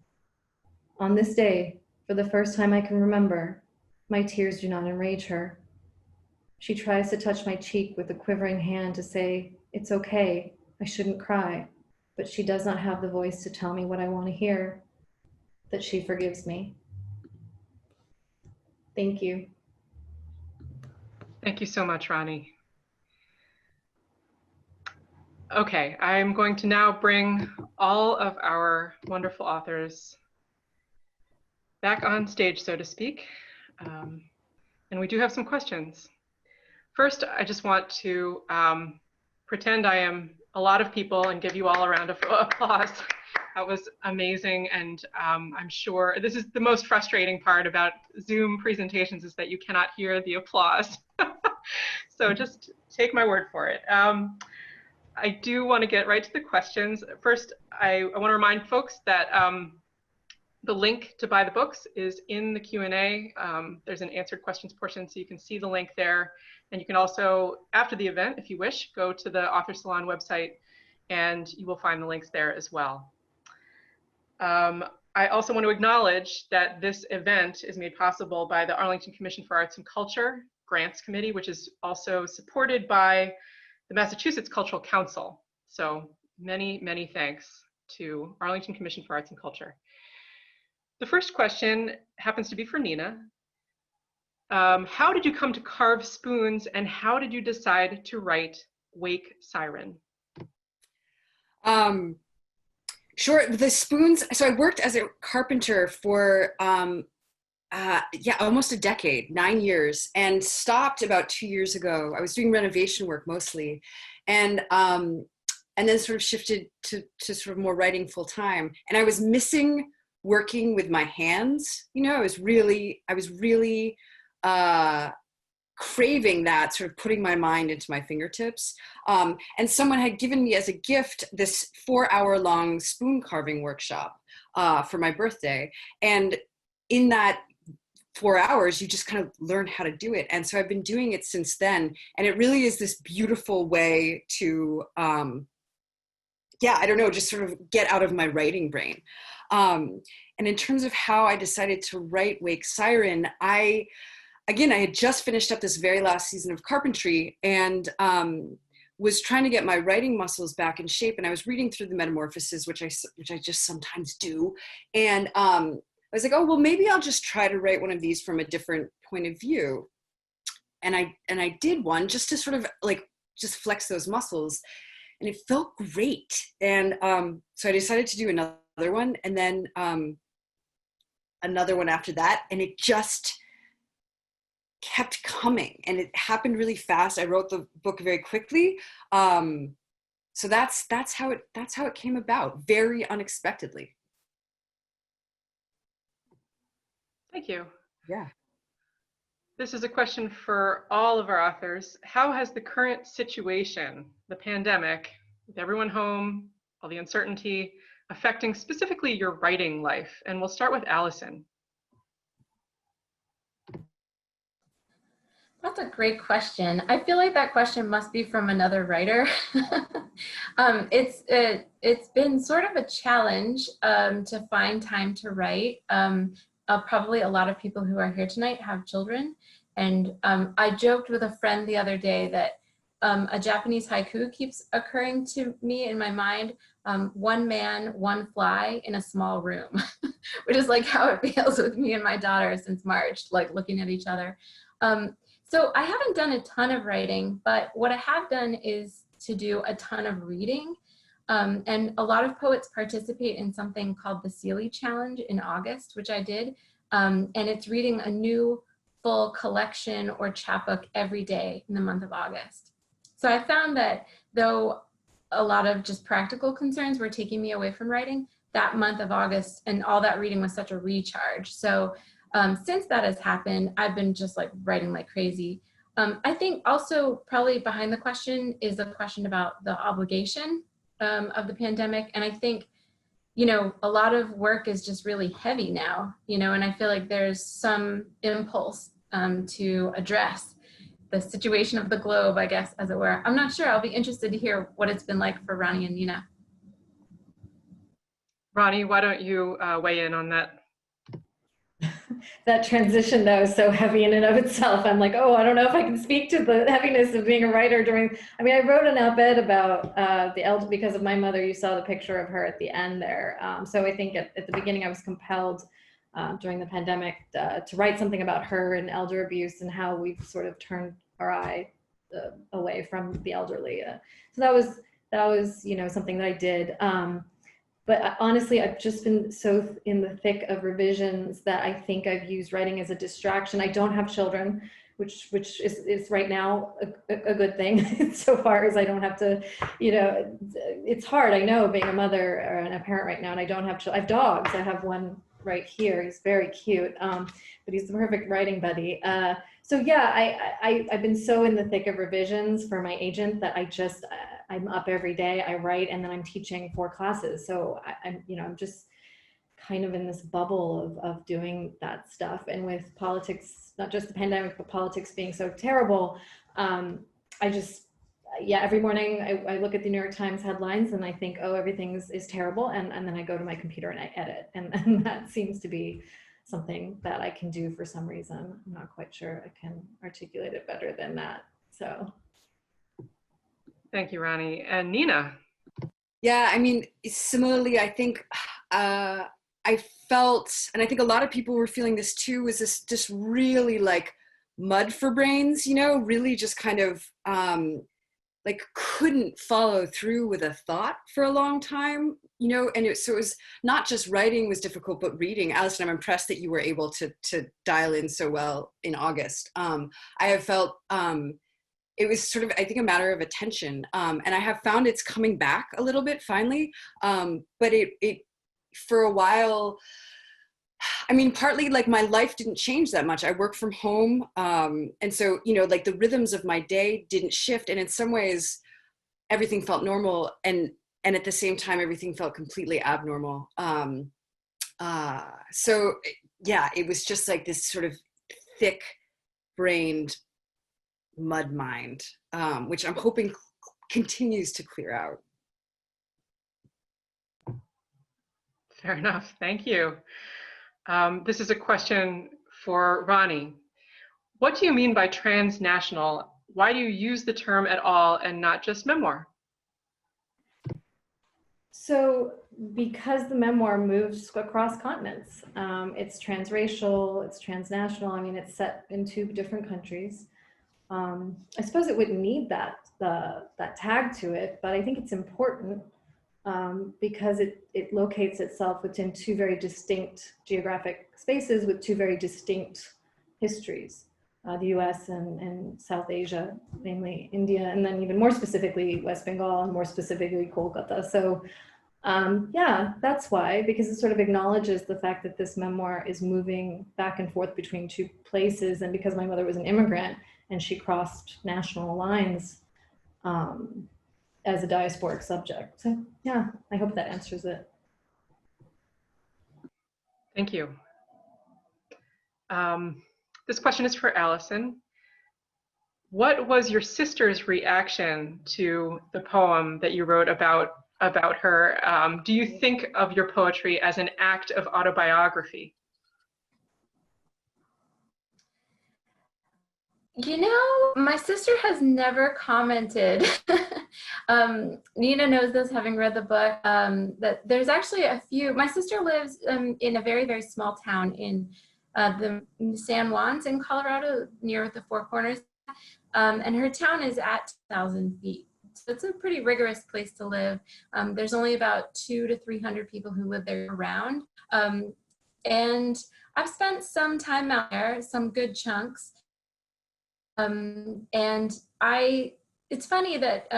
On this day, for the first time I can remember, my tears do not enrage her. She tries to touch my cheek with a quivering hand to say, "It's okay, I shouldn't cry," but she does not have the voice to tell me what I want to hear, that she forgives me. Thank you. Thank you so much, Ronnie. Okay, I'm going to now bring all of our wonderful authors back on stage, so to speak. And we do have some questions. First, I just want to pretend I am a lot of people and give you all a round of applause. That was amazing. And I'm sure this is the most frustrating part about Zoom presentations is that you cannot hear the applause. So just take my word for it. I do want to get right to the questions. First, I want to remind folks that the link to buy the books is in the Q&A. There's an answered questions portion, so you can see the link there. And you can also, after the event, if you wish, go to the Author Salon website and you will find the links there as well. I also want to acknowledge that this event is made possible by the Arlington Commission for Arts and Culture Grants Committee, which is also supported by the Massachusetts Cultural Council. So many, many thanks to Arlington Commission for Arts and Culture. The first question happens to be for Nina. How did you come to carve spoons, and how did you decide to write Wake Siren? Sure. The spoons. So I worked as a carpenter for almost a decade, 9 years, and stopped about 2 years ago. I was doing renovation work mostly, and then sort of shifted to sort of more writing full time. And I was missing working with my hands. I was really craving that, sort of putting my mind into my fingertips. And someone had given me as a gift this 4-hour-long spoon carving workshop for my birthday. And in that 4 hours, you just kind of learn how to do it. And so I've been doing it since then. And it really is this beautiful way to, I don't know, just sort of get out of my writing brain. And in terms of how I decided to write Wake Siren, I had just finished up this very last season of carpentry and was trying to get my writing muscles back in shape. And I was reading through the Metamorphoses, which I just sometimes do. And I was like, oh, well, maybe I'll just try to write one of these from a different point of view. And I did one just to sort of just flex those muscles. And it felt great. And so I decided to do another one, and then another one after that. And it just kept coming, and it happened really fast. I wrote the book very quickly. So that's how it came about, very unexpectedly. Thank you. Yeah. This is a question for all of our authors. How has the current situation, the pandemic, with everyone home, all the uncertainty, affecting specifically your writing life? And we'll start with Allison. That's a great question. I feel like that question must be from another writer. It's been sort of a challenge to find time to write. Probably a lot of people who are here tonight have children. And I joked with a friend the other day that a Japanese haiku keeps occurring to me in my mind. One man, one fly in a small room, which is like how it feels with me and my daughter since March, like looking at each other. So I haven't done a ton of writing, but what I have done is to do a ton of reading. And a lot of poets participate in something called the Seeley Challenge in August, which I did. And it's reading a new full collection or chapbook every day in the month of August. So I found that though a lot of just practical concerns were taking me away from writing, that month of August and all that reading was such a recharge. So since that has happened, I've been just like writing like crazy. I think also probably behind the question is the question about the obligation of the pandemic. And I think, a lot of work is just really heavy now, and I feel like there's some impulse to address the situation of the globe, I guess, as it were. I'm not sure. I'll be interested to hear what it's been like for Ronnie and Nina. Ronnie, why don't you weigh in on that? That transition, though, is so heavy in and of itself. I'm like, oh, I don't know if I can speak to the heaviness of being a writer I wrote an op-ed about the elder because of my mother. You saw the picture of her at the end there. So I think at the beginning I was compelled during the pandemic to write something about her and elder abuse and how we've sort of turned our eye away from the elderly. So that was something that I did. But honestly, I've just been so in the thick of revisions that I think I've used writing as a distraction. I don't have children, which is right now a good thing so far as I don't have to, it's hard. I know being a mother and a parent right now, and I don't have children. I have dogs. I have one right here. He's very cute, but he's the perfect writing buddy. So yeah, I've been so in the thick of revisions for my agent that I'm up every day. I write, and then I'm teaching 4 classes. So I'm just kind of in this bubble of doing that stuff. And with politics, not just the pandemic, but politics being so terrible, every morning I look at the New York Times headlines and I think, oh, everything is terrible. And then I go to my computer and I edit. And that seems to be something that I can do for some reason. I'm not quite sure I can articulate it better than that. So. Thank you, Ronnie. And Nina. Yeah, similarly, I think I felt, and I think a lot of people were feeling this too, was this just really like mud for brains, really just kind of like couldn't follow through with a thought for a long time, you know, and so it was not just writing was difficult, but reading. Allison, I'm impressed that you were able to dial in so well in August. I have felt it was sort of, I think, a matter of attention, and I have found it's coming back a little bit finally, but it for a while, I mean, partly like my life didn't change that much. I work from home. And so, you know, like the rhythms of my day didn't shift. And in some ways, everything felt normal. And at the same time, everything felt completely abnormal. So yeah, it was just like this sort of thick brained mud mind, which I'm hoping continues to clear out. Fair enough. Thank you. This is a question for Ronnie. What do you mean by transnational? Why do you use the term at all and not just memoir? So because the memoir moves across continents, it's transracial, it's transnational. I mean, it's set in 2 different countries. I suppose it wouldn't need that tag to it, but I think it's important because it locates itself within 2 very distinct geographic spaces with 2 very distinct histories, the US and South Asia, namely India, and then even more specifically West Bengal and more specifically Kolkata. So yeah, that's why, because it sort of acknowledges the fact that this memoir is moving back and forth between 2 places, and because my mother was an immigrant and she crossed national lines as a diasporic subject. So yeah, I hope that answers it. Thank you. This question is for Allison. What was your sister's reaction to the poem that you wrote about her? Do you think of your poetry as an act of autobiography? You know, my sister has never commented. Nina knows this, having read the book, that there's actually a few. My sister lives in a very, very small town in the San Juans in Colorado, near the Four Corners, and her town is at 2,000 feet. So it's a pretty rigorous place to live. There's only about 200 to 300 people who live there around, and I've spent some time out there, some good chunks. And it's funny that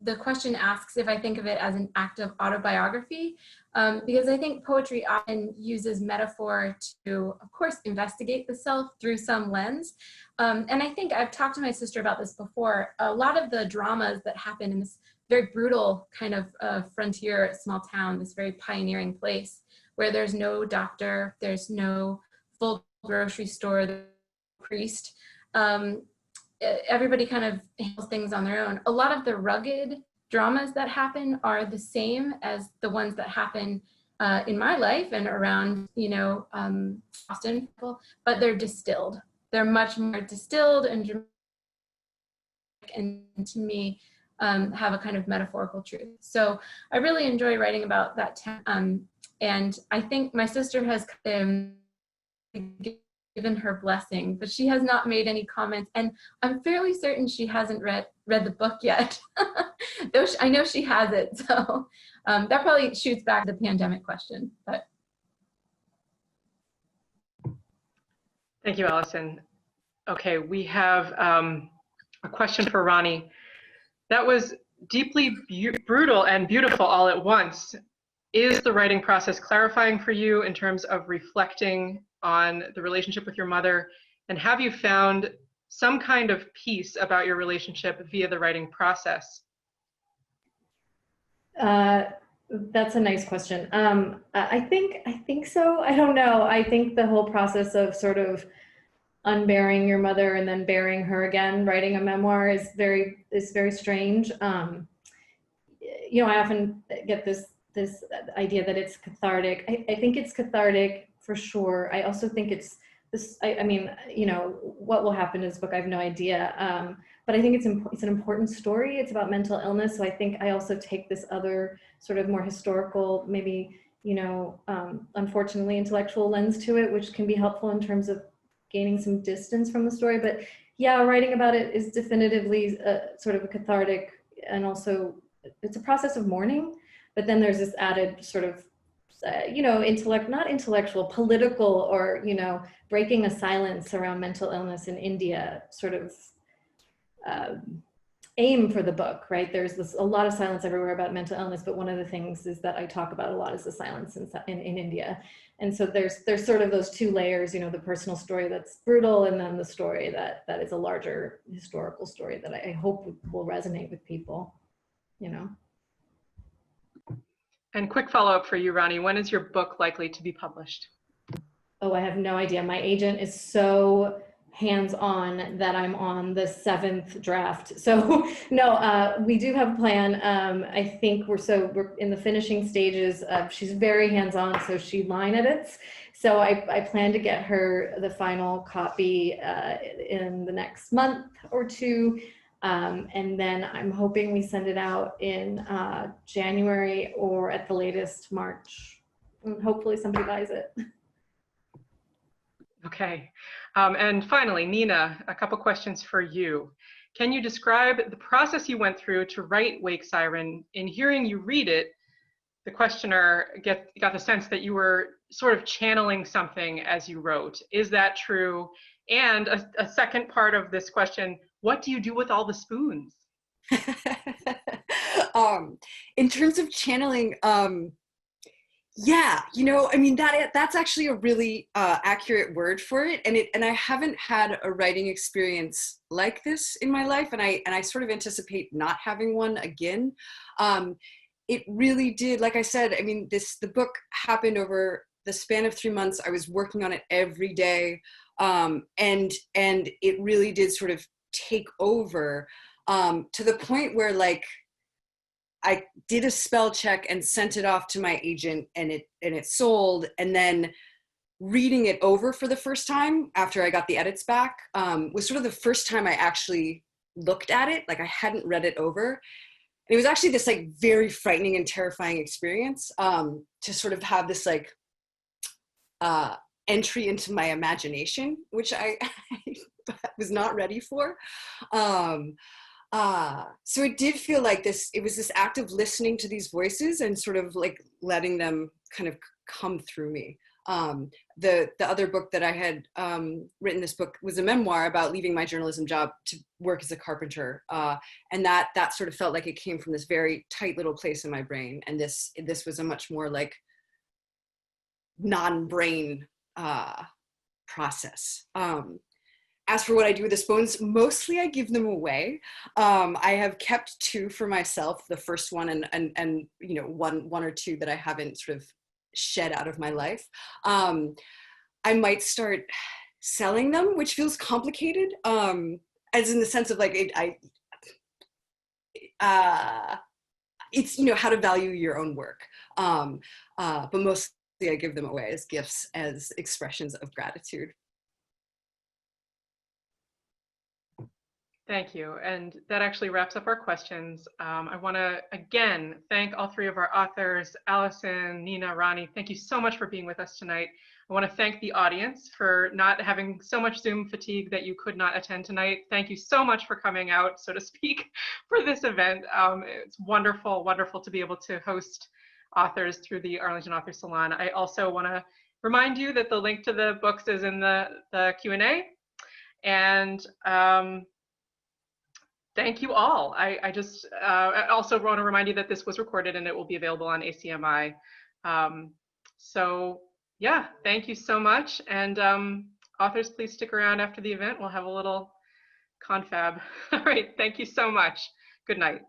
the question asks if I think of it as an act of autobiography, because I think poetry often uses metaphor to, of course, investigate the self through some lens. And I think I've talked to my sister about this before. A lot of the dramas that happen in this very brutal kind of frontier small town, this very pioneering place where there's no doctor, there's no full grocery store, priest. Everybody kind of handles things on their own. A lot of the rugged dramas that happen are the same as the ones that happen in my life and around, you know, Boston, but they're distilled. They're much more distilled and dramatic, and to me, have a kind of metaphorical truth. So I really enjoy writing about that town. And I think my sister has given her blessing, but she has not made any comments, and I'm fairly certain she hasn't read the book yet. Though I know she has it, so that probably shoots back the pandemic question. But Thank you, Allison. Okay, we have a question for Ronnie. That was deeply brutal and beautiful all at once. Is the writing process clarifying for you in terms of reflecting on the relationship with your mother? And have you found some kind of peace about your relationship via the writing process? That's a nice question. I think so. I don't know. I think the whole process of sort of unburying your mother and then burying her again, writing a memoir is very strange. You know, I often get this idea that it's cathartic. I think it's cathartic for sure. I also think it's this. I mean, you know, what will happen in this book, I have no idea. But I think it's an important story. It's about mental illness. So I think I also take this other sort of more historical, maybe, you know, unfortunately intellectual lens to it, which can be helpful in terms of gaining some distance from the story. But yeah, writing about it is definitively sort of a cathartic, and also it's a process of mourning, but then there's this added sort of, you know, not intellectual, political, or, you know, breaking a silence around mental illness in India sort of aim for the book, right? There's a lot of silence everywhere about mental illness, but one of the things is that I talk about a lot is the silence in India. And so there's sort of those two layers, you know, the personal story that's brutal, and then the story that is a larger historical story that I hope will resonate with people, you know. And quick follow-up for you, Ronnie, when is your book likely to be published? Oh, I have no idea. My agent is so hands-on that I'm on the 7th draft. So no, we do have a plan. I think we're in the finishing stages of, she's very hands-on, so she line edits. So I plan to get her the final copy in the next month or two. And then I'm hoping we send it out in January or at the latest March. And hopefully somebody buys it. Okay. And finally, Nina, a couple questions for you. Can you describe the process you went through to write Wake Siren? In hearing you read it, the questioner got the sense that you were sort of channeling something as you wrote. Is that true? And a second part of this question, what do you do with all the spoons? In terms of channeling, yeah, you know, I mean, that's actually a really accurate word for it. And I haven't had a writing experience like this in my life, and I sort of anticipate not having one again. It really did, like I said, I mean, the book happened over the span of 3 months. I was working on it every day, and it really did sort of take over to the point where, like, I did a spell check and sent it off to my agent, and it sold. And then reading it over for the first time after I got the edits back was sort of the first time I actually looked at it. Like, I hadn't read it over. And it was actually this, like, very frightening and terrifying experience to sort of have this, like, entry into my imagination, which I was not ready for. So it did feel like it was this act of listening to these voices and sort of, like, letting them kind of come through me. The other book that I had written, this book was a memoir about leaving my journalism job to work as a carpenter. And that sort of felt like it came from this very tight little place in my brain. And this was a much more, like, non-brain process. As for what I do with the spoons, mostly I give them away. I have kept 2 for myself, the first one and you know, one or 2 that I haven't sort of shed out of my life. I might start selling them, which feels complicated, as in the sense of, like, it's, you know, how to value your own work. But mostly I give them away as gifts, as expressions of gratitude. Thank you. And that actually wraps up our questions. I want to, again, thank all 3 of our authors, Allison, Nina, Ronnie. Thank you so much for being with us tonight. I want to thank the audience for not having so much Zoom fatigue that you could not attend tonight. Thank you so much for coming out, so to speak, for this event. It's wonderful, wonderful to be able to host authors through the Arlington Author Salon. I also want to remind you that the link to the books is in the Q&A. And thank you all. I just also want to remind you that this was recorded and it will be available on ACMi. So yeah, thank you so much. And authors, please stick around after the event. We'll have a little confab. All right, thank you so much. Good night.